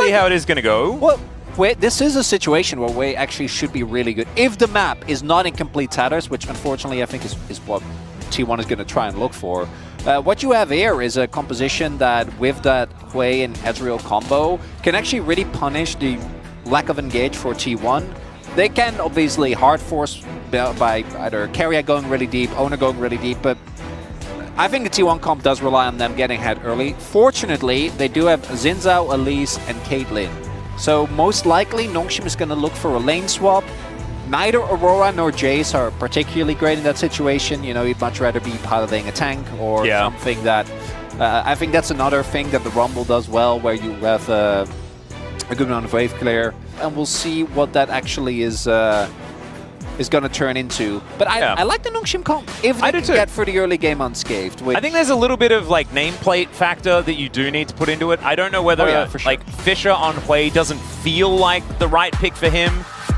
see how it is going to go. Well, Wei, this is a situation where Wei actually should be really good. If the map is not in complete tatters, which unfortunately I think is what T1 is going to try and look for, what you have here is a composition that, with that Wei and Ezreal combo, can actually really punish the lack of engage for T1. They can obviously hard force by either Keria going really deep, Owner going really deep, but I think the T1 comp does rely on them getting ahead early. Fortunately, they do have Xin Zhao, Elise, and Caitlyn. So most likely, Nongshim is going to look for a lane swap. Neither Aurora nor Jace are particularly great in that situation. You know, you'd much rather be piloting a tank or something that... I think that's another thing that the Rumble does well, where you have a good amount of wave clear. And we'll see what that actually is going to turn into. But I like the Nongshim comp if they can get for the early game unscathed. I think there's a little bit of like nameplate factor that you do need to put into it. I don't know whether like Fisher on Hui doesn't feel like the right pick for him.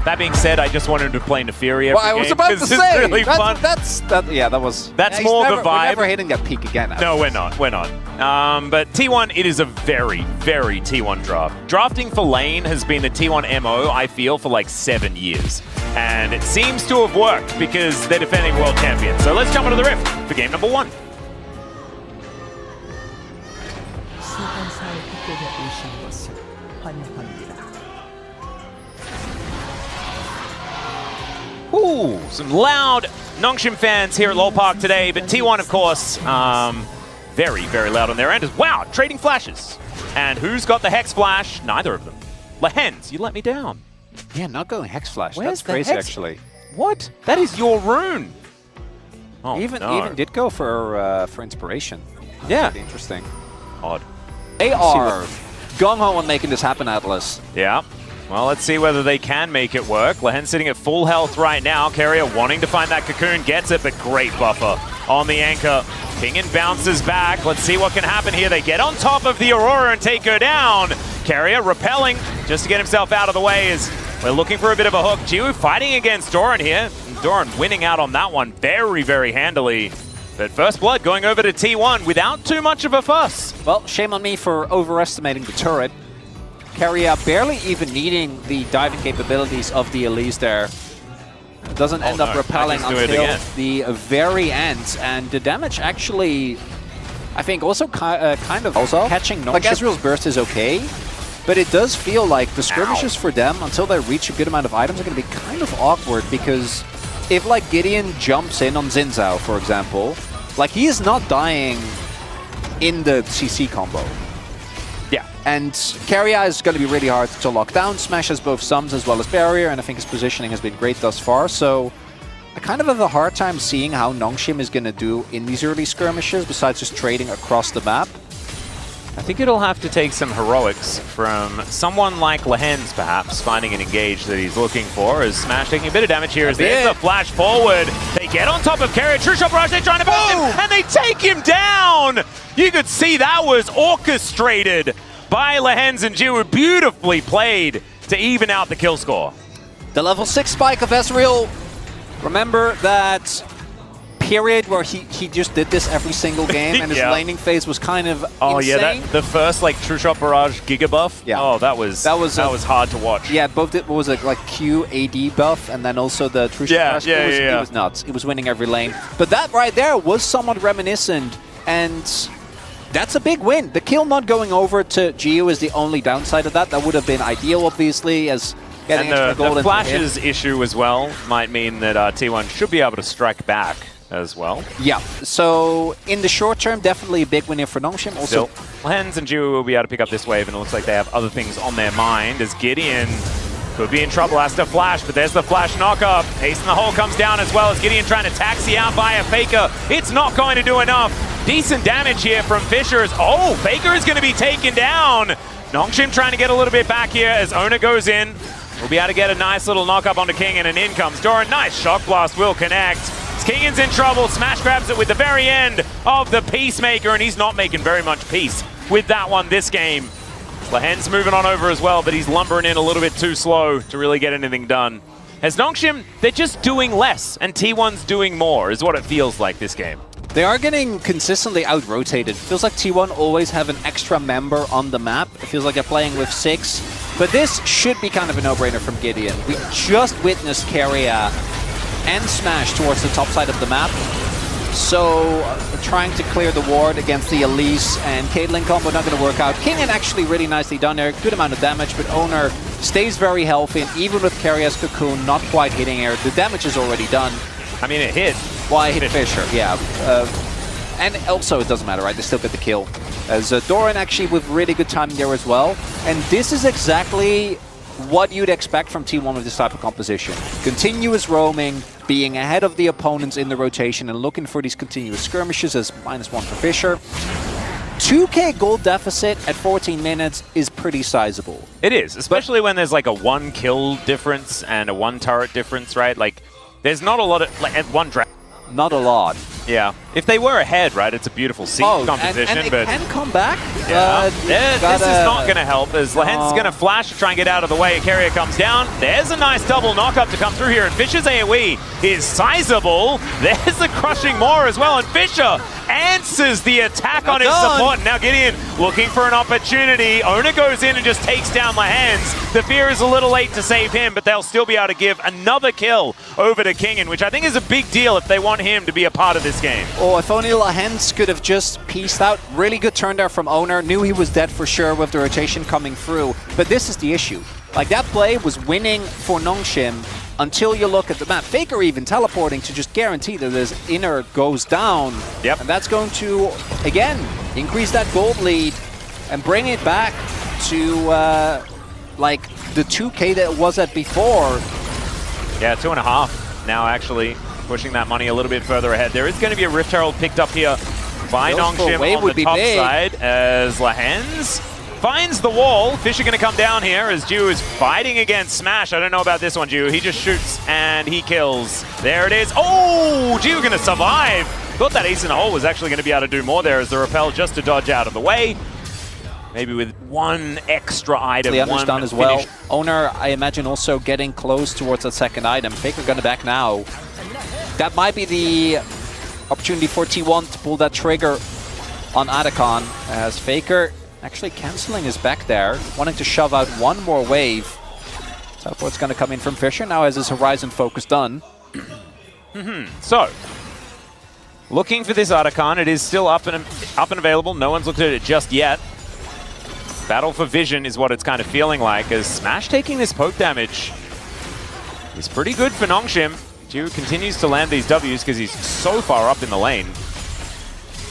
That being said, I just wanted to play Neferia. Well, I was about to say, really fun. That's more the vibe. We're never hitting that peak again. No, we're not. We're not. But T1, it is a very, very T1 draft. Drafting for lane has been the T1 MO, I feel, for like 7 years. And it seems to have worked because they're defending world champions. So let's jump into the Rift for game number 1. Ooh, some loud Nongshim fans here at LoL Park today, but T1, of course, very, very loud on their end. Wow, trading flashes. And who's got the Hex Flash? Neither of them. Lehens, you let me down. Yeah, not going Hex Flash. Where's That's crazy, Hex? actually. What? That is your rune. Oh, even did go for inspiration. Yeah. Pretty interesting. Odd. They are gung-ho on making this happen, Atlas. Yeah. Well, let's see whether they can make it work. Lehen sitting at full health right now. Keria wanting to find that cocoon, gets it, but great buffer on the anchor. Kingen bounces back. Let's see what can happen here. They get on top of the Aurora and take her down. Keria repelling just to get himself out of the way as we're looking for a bit of a hook. Jiwoo fighting against Doran here. Doran winning out on that one very, very handily. But first blood going over to T1 without too much of a fuss. Well, shame on me for overestimating the turret. Keria barely even needing the diving capabilities of the Elise there. Doesn't end up repelling until the very end. And the damage actually, I think, also kind of catching Nongshim. Like, Ezreal's burst is okay, but it does feel like the skirmishes for them, until they reach a good amount of items, are going to be kind of awkward, because if, like, Gideon jumps in on Xin Zhao, for example, like, he is not dying in the CC combo. Yeah. And Keria is going to be really hard to lock down. Smash has both sums as well as barrier, and I think his positioning has been great thus far. So I kind of have a hard time seeing how Nongshim is going to do in these early skirmishes, besides just trading across the map. I think it'll have to take some heroics from someone like Lehens, perhaps, finding an engage that he's looking for, as Smash taking a bit of damage here as there's a flash forward. They get on top of Keria. True Shot Barrage, they're trying to burst him, and they take him down! You could see that was orchestrated by Lehens and Jiwoo. Beautifully played to even out the kill score. The level 6 spike of Ezreal. Remember that period where he just did this every single game, and his laning phase was kind of insane. The first like True Shot Barrage Giga buff. Yeah. Oh, that was hard to watch. Yeah, both it was a like Q AD buff, and then also the True Shot Barrage. It was nuts. It was winning every lane. But that right there was somewhat reminiscent, and that's a big win. The kill not going over to Jiwoo is the only downside of that. That would have been ideal, obviously, as getting extra gold. The flashes issue as well might mean that T1 should be able to strike back as well. Yeah, so in the short term, definitely a big win here for Nongshim. Also, Lehens and Jiwoo will be able to pick up this wave, and it looks like they have other things on their mind, as Gideon could be in trouble, has to flash, but there's the flash knock-up. Haste in the hole comes down as well, as Gideon trying to taxi out by a Faker. It's not going to do enough. Decent damage here from Fisher. Faker is going to be taken down. Nongshim trying to get a little bit back here as Owner goes in. We'll be able to get a nice little knock-up onto King, and in comes Doran. Nice Shock Blast will connect. Kingan's in trouble. Smash grabs it with the very end of the Peacemaker, and he's not making very much peace with that one this game. Lehen's moving on over as well, but he's lumbering in a little bit too slow to really get anything done. As Nongshim, they're just doing less, and T1's doing more, is what it feels like this game. They are getting consistently out-rotated. Feels like T1 always have an extra member on the map. It feels like they're playing with 6. But this should be kind of a no-brainer from Gideon. We just witnessed Keria and Smash towards the top side of the map. So, trying to clear the ward against the Elise and Caitlyn combo not going to work out. Kingen actually really nicely done there. Good amount of damage, but Owner stays very healthy. And even with Keria's Cocoon not quite hitting her, the damage is already done. I mean, it hit. Well, I hit Fisher, yeah. And also, it doesn't matter, right? They still get the kill. As Doran actually with really good timing there as well. And this is exactly what you'd expect from T1 with this type of composition. Continuous roaming, being ahead of the opponents in the rotation and looking for these continuous skirmishes as -1 for Fisher. 2k gold deficit at 14 minutes is pretty sizable. It is, especially when there's like a 1 kill difference and a 1 turret difference, right? Like, there's not a lot of, like, one draft. Not a lot. Yeah. If they were ahead, right, it's a beautiful siege composition. And it but can come back. Yeah. This is not going to help as Lahen's going to flash to try and get out of the way. Keria comes down. There's a nice double knockup to come through here. And Fisher's AoE is sizable. There's the crushing more as well. And Fisher answers the attack on his support. Now Gideon looking for an opportunity. Owner goes in and just takes down Lahen's. The fear is a little late to save him, but they'll still be able to give another kill over to Kingen, which I think is a big deal if they want him to be a part of this game. Oh, if only Lahen's could have just pieced out. Really good turn there from Owner. Knew he was dead for sure with the rotation coming through. But this is the issue. Like, that play was winning for Nongshim until you look at the map. Faker even teleporting to just guarantee that his inner goes down. Yep. And that's going to, again, increase that gold lead and bring it back to, like, the 2k that it was at before. Yeah, 2.5 now, actually. Pushing that money a little bit further ahead. There is going to be a Rift Herald picked up here by Nongshim on the top side as Lahen's finds the wall. Fisher going to come down here as Ju is fighting against Smash. I don't know about this one, Ju. He just shoots and he kills. There it is. Oh, Ju going to survive. Thought that ace in the hole was actually going to be able to do more there as the repel just to dodge out of the way. Maybe with one extra item. Leander's done as well. Owner, I imagine, also getting close towards that second item. Faker going to back now. That might be the opportunity for T1 to pull that trigger on Adakon as Faker actually canceling his back there, wanting to shove out one more wave. Teleport's going to come in from Fisher now as his Horizon focus done. So, looking for this Adakon. It is still up and available. No one's looked at it just yet. Battle for vision is what it's kind of feeling like as Smash taking this poke damage is pretty good for Nongshim. Ju continues to land these Ws because he's so far up in the lane.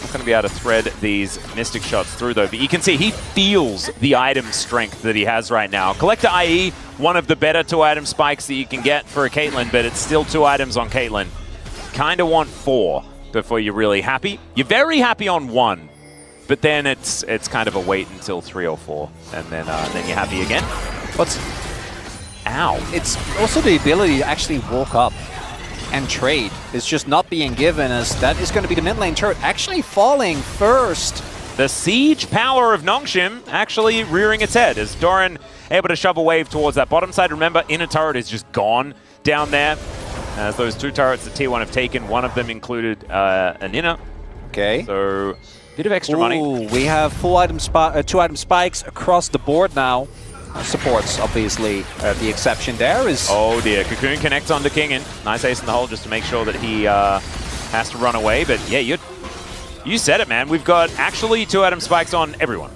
Not going to be able to thread these Mystic shots through though, but you can see he feels the item strength that he has right now. Collector IE, one of the better 2-item spikes that you can get for a Caitlyn, but it's still 2 items on Caitlyn. Kind of want 4 before you're really happy. You're very happy on 1, but then it's kind of a wait until 3 or 4, and then you're happy again. Ow. It's also the ability to actually walk up and trade is just not being given, as that is going to be the mid lane turret actually falling first. The siege power of Nongshim actually rearing its head as Doran able to shove a wave towards that bottom side. Remember, inner turret is just gone down there as those 2 turrets that T1 have taken, one of them included an inner. Okay. So, bit of extra money. We have 2-item spikes across the board now. Supports, obviously, the exception there is... Oh dear, Cocoon connects onto Kingen. Nice ace in the hole just to make sure that he has to run away. But yeah, you said it, man. We've got actually 2-item spikes on everyone.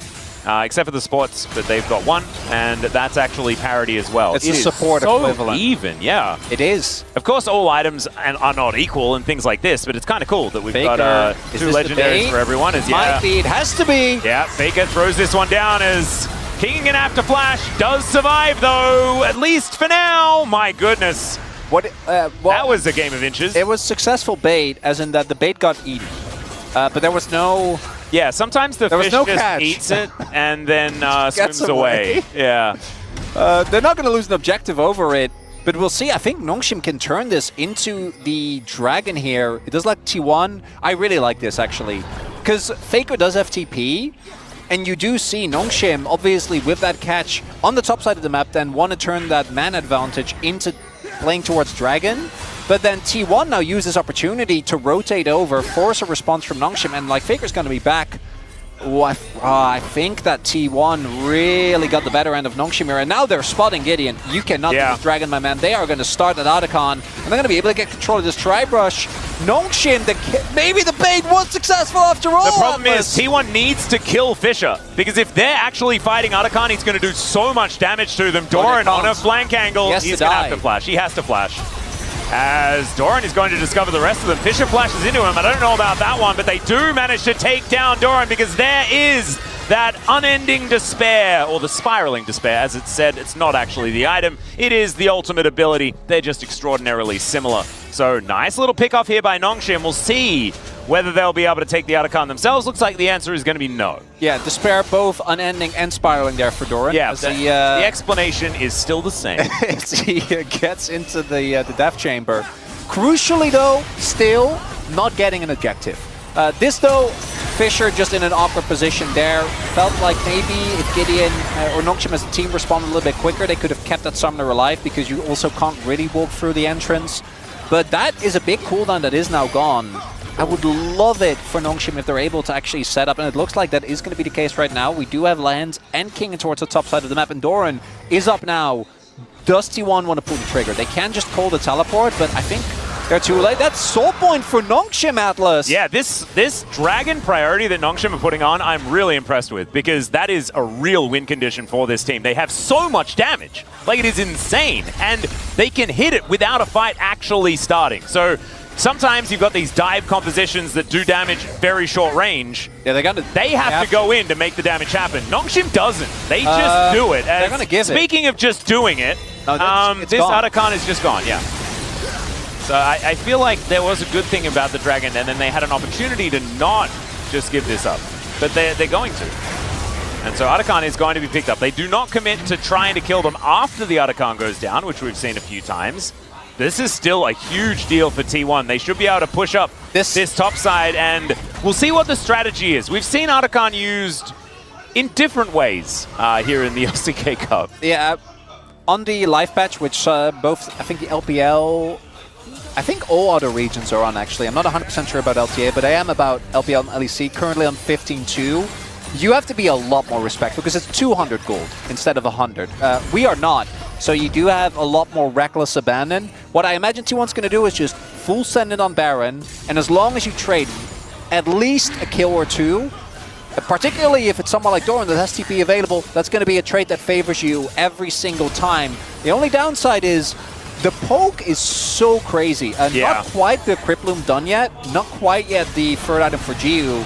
Except for the sports, but they've got 1, and that's actually parity as well. It's the support equivalent. Even, yeah. It is. Of course, all items are not equal and things like this, but it's kind of cool that we've got 2 legendaries for everyone. Might be, it has to be. Yeah, Faker throws this one down as King gonna have to flash. Does survive though, at least for now. My goodness. That was a game of inches. It was successful bait, as in that the bait got eaten. But there was no... Yeah, sometimes the fish just eats it and then swims away. Yeah. They're not going to lose an objective over it, but we'll see. I think Nongshim can turn this into the dragon here. It does like T1. I really like this, actually, because Faker does FTP, and you do see Nongshim, obviously, with that catch on the top side of the map, then want to turn that man advantage into playing towards dragon. But then T1 now uses this opportunity to rotate over, force a response from Nongshim, and like Faker's going to be back. Oh, I think that T1 really got the better end of Nongshim here, and now they're spotting Gideon. You cannot do this Dragon, my man. They are going to start at Otacon, and they're going to be able to get control of this Tri-Brush. Nongshim, maybe the bait was successful after all. The problem is T1 needs to kill Fisher, because if they're actually fighting Otacon, he's going to do so much damage to them. Doran on a flank angle, he's going to have to flash. He has to flash. As Doran is going to discover the rest of them. Fisher flashes into him. I don't know about that one, but they do manage to take down Doran, because there is that unending despair, or the spiraling despair, as it's said. It's not actually the item. It is the ultimate ability. They're just extraordinarily similar. So nice little pick off here by Nongshim. We'll see whether they'll be able to take the Otacon themselves. Looks like the answer is going to be no. Yeah, despair, both unending and spiraling there for Doran. Yeah, the explanation is still the same. As he gets into the death chamber. Crucially though, still not getting an objective. This though, Fisher just in an awkward position there. Felt like maybe if Gideon or Nongshim as a team responded a little bit quicker, they could have kept that summoner alive, because you also can't really walk through the entrance. But that is a big cooldown that is now gone. I would love it for Nongshim if they're able to actually set up, and it looks like that is going to be the case right now. We do have Lehens and King towards the top side of the map, and Doran is up now. Does T1 want to pull the trigger? They can just call the teleport, but I think they're too late. That's soul point for Nongshim, Atlas. Yeah, this Dragon priority that Nongshim are putting on, I'm really impressed with, because that is a real win condition for this team. They have so much damage. Like, it is insane. And they can hit it without a fight actually starting. So sometimes you've got these dive compositions that do damage very short range. Yeah, they have to go in to make the damage happen. Nongshim doesn't. They just do it. They're going to give Speaking of just doing it, this Otacon is just gone, yeah. So I feel like there was a good thing about the Dragon, and then they had an opportunity to not just give this up. But they're going to. And so Otacon is going to be picked up. They do not commit to trying to kill them after the Otacon goes down, which we've seen a few times. This is still a huge deal for T1. They should be able to push up this top side, and we'll see what the strategy is. We've seen Otacon used in different ways here in the LCK Cup. Yeah, on the live patch, which both, I think the LPL, I think all other regions are on actually. I'm not 100% sure about LTA, but I am about LPL and LEC, currently on 15-2. You have to be a lot more respectful, because it's 200 gold instead of 100. We are not. So you do have a lot more reckless abandon. What I imagine T1's going to do is just full send it on Baron, and as long as you trade at least a kill or two, particularly if it's someone like Doran that has TP available, that's going to be a trade that favors you every single time. The only downside is the poke is so crazy. Not quite the Criploom done yet, not quite yet the third item for Jiu.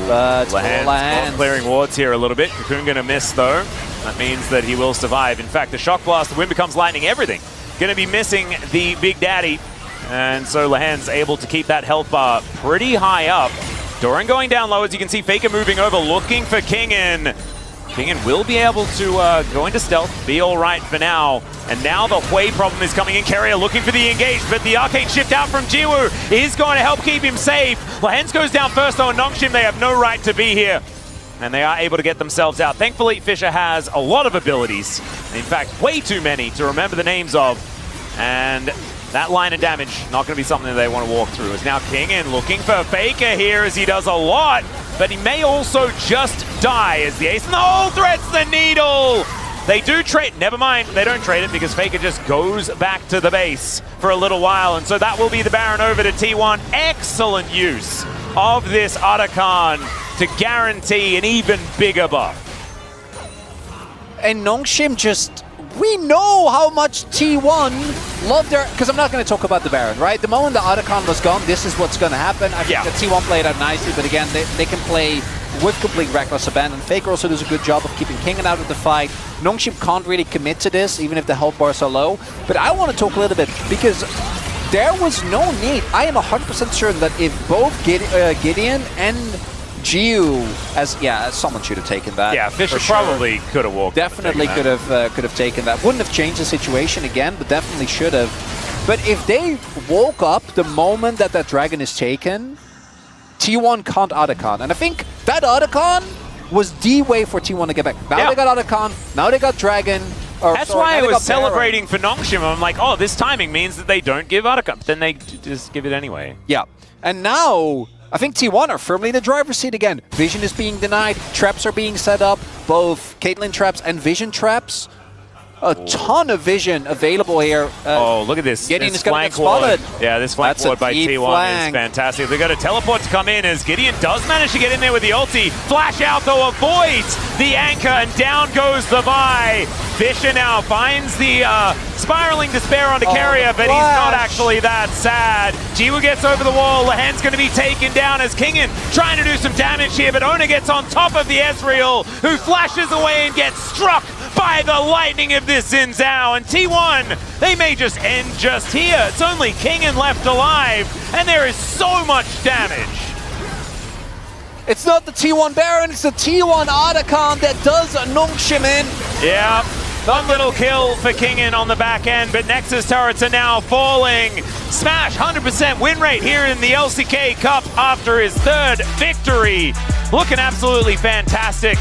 But Lehens clearing wards here a little bit. Cocoon going to miss though. That means that he will survive. In fact, the Shock Blast, the Wind Becomes Lightning, everything. Going to be missing the Big Daddy. And so Lehens able to keep that health bar pretty high up. Doran going down low, as you can see. Faker moving over, looking for Kingen. Kingen will be able to go into stealth, be all right for now. And now the Hui problem is coming in. Carrier looking for the engage, but the arcane shift out from Jiwoo is going to help keep him safe. Lehens goes down first though, and Nongshim, they have no right to be here. And they are able to get themselves out. Thankfully, Fisher has a lot of abilities. In fact, way too many to remember the names of. And that line of damage, not going to be something that they want to walk through. Is now Kingen looking for Faker here, as he does a lot. But he may also just die as the ace in the hole threats the needle. They do trade, never mind, they don't trade it, because Faker just goes back to the base for a little while. And so that will be the Baron over to T1. Excellent use of this Otacon to guarantee an even bigger buff. And Nongshim just, we know how much T1 loved their, because I'm not going to talk about the Baron, right? The moment the Otacon was gone, this is what's going to happen. I think that T1 played out nicely, but again, they can play with complete reckless abandon. Faker also does a good job of keeping Kingen out of the fight. Nongshim can't really commit to this, even if the health bars are low. But I want to talk a little bit, because there was no need. I am 100% sure that if both Gideon and Jiu, someone should have taken that. Yeah, Fisher probably could have walked. Definitely could have taken that. Wouldn't have changed the situation again, but definitely should have. But if they woke up the moment that that dragon is taken, T1 can't Otacon. And I think that Otacon was the way for T1 to get back. Now they got Otacon, now they got Dragon. Or, That's sorry, why I they was got Baron. celebrating for Nongshim. I'm like, oh, this timing means that they don't give Uttercup. Then they just give it anyway. Yeah. And now, I think T1 are firmly in the driver's seat again. Vision is being denied. Traps are being set up. Both Caitlyn traps and Vision traps. A ton of Vision available here. Oh, look at this. Gideon this is going to flank get ward. spotted. Yeah, this flank That's a ward by deep T1 flank. is fantastic. They got a teleport to come in as Gideon does manage to get in there with the ulti. Flash out though, avoids the anchor, and down goes the Vi. Fisher now finds the spiraling despair onto Carrier, but he's not actually that sad. Jiwoo gets over the wall. Lahan's going to be taken down as Kingen trying to do some damage here, but Ona gets on top of the Ezreal, who flashes away and gets struck by the lightning of this Xin Zhao. And T1, they may just end just here. It's only Kingen left alive, and there is so much damage. It's not the T1 Baron, it's the T1 Otacon that does Nongshim in. Yeah. One little kill for Kingen on the back end, but Nexus turrets are now falling. Smash 100% win rate here in the LCK Cup after his third victory. Looking absolutely fantastic.